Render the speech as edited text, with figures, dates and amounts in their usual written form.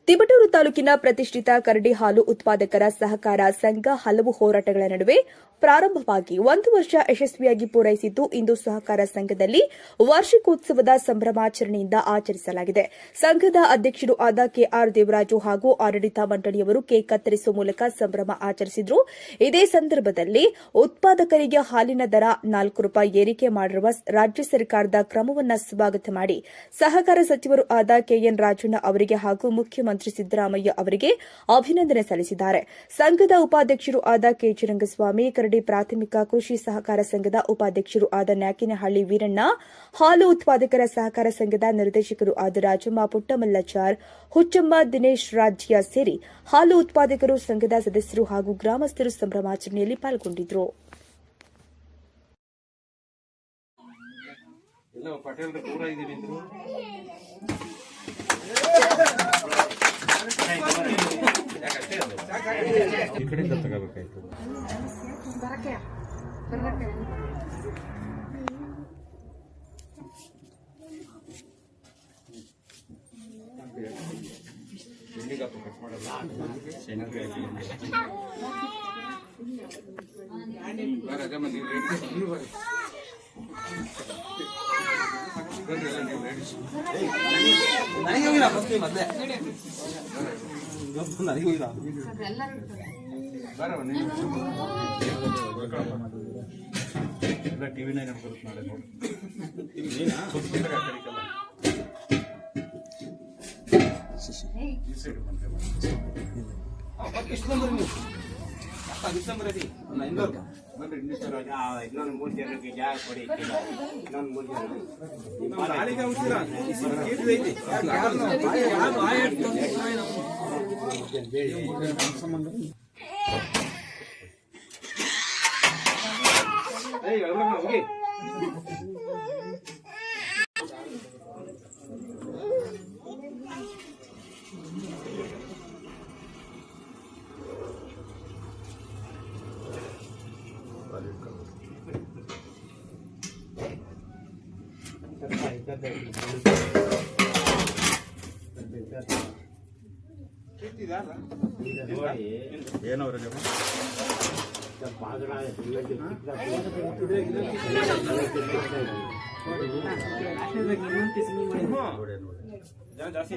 ತಿಪಟೂರು ತಾಲೂಕಿನ ಪ್ರತಿಷ್ಠಿತ ಕರಡಿ ಹಾಲು ಉತ್ಪಾದಕರ ಸಹಕಾರ ಸಂಘ ಹಲವು ಹೋರಾಟಗಳ ನಡುವೆ ಪ್ರಾರಂಭವಾಗಿ 1 ವರ್ಷ ಯಶಸ್ವಿಯಾಗಿ ಪೂರೈಸಿದ್ದು ಇಂದು ಸಹಕಾರ ಸಂಘದಲ್ಲಿ ವಾರ್ಷಿಕೋತ್ಸವದ ಸಂಭ್ರಮಾಚರಣೆಯಿಂದ ಆಚರಿಸಲಾಗಿದೆ. ಸಂಘದ ಅಧ್ಯಕ್ಷರು ಆದ ಕೆಆರ್ ದೇವರಾಜು ಹಾಗೂ ಆಡಳಿತ ಮಂಡಳಿಯವರು ಕೇಕ್ ಕತ್ತರಿಸುವ ಮೂಲಕ ಸಂಭ್ರಮ ಆಚರಿಸಿದರು. ಇದೇ ಸಂದರ್ಭದಲ್ಲಿ ಉತ್ಪಾದಕರಿಗೆ ಹಾಲಿನ ದರ ₹4 ಏರಿಕೆ ಮಾಡಿರುವ ರಾಜ್ಯ ಸರ್ಕಾರದ ಕ್ರಮವನ್ನು ಸ್ವಾಗತ ಮಾಡಿ ಸಹಕಾರ ಸಚಿವರು ಆದ ಕೆಎನ್ ರಾಜಣ್ಣ ಅವರಿಗೆ ಹಾಗೂ ಮುಖ್ಯಮಂತ್ರಿ ಸಿದ್ದರಾಮಯ್ಯ ಅವರಿಗೆ ಅಭಿನಂದನೆ ಸಲ್ಲಿಸಿದ್ದಾರೆ. ಸಂಘದ ಉಪಾಧ್ಯಕ್ಷರು ಆದ ಕೆಜಿ ರಂಗಸ್ವಾಮಿ, ಕರಡಿ ಪ್ರಾಥಮಿಕ ಕೃಷಿ ಸಹಕಾರ ಸಂಘದ ಉಪಾಧ್ಯಕ್ಷರು ಆದ ನ್ಯಾಕಿನಹಳ್ಳಿ ವೀರಣ್ಣ, ಹಾಲು ಉತ್ಪಾದಕರ ಸಹಕಾರ ಸಂಘದ ನಿರ್ದೇಶಕರು ಆದ ರಾಜಮ್ಮ ಪುಟ್ಟಮಲ್ಲಚಾರ್, ಹುಚ್ಚಮ್ಮ, ದಿನೇಶ್ ರಾಜ್ಯ ಸೇರಿ ಹಾಲು ಉತ್ಪಾದಕರು ಸಂಘದ ಸದಸ್ಯರು ಹಾಗೂ ಗ್ರಾಮಸ್ಥರು ಸಂಭ್ರಮಾಚರಣೆಯಲ್ಲಿ ಪಾಲ್ಗೊಂಡಿದ್ದರು. ಟಿವಿ9 ಜಾಸ್ತಿ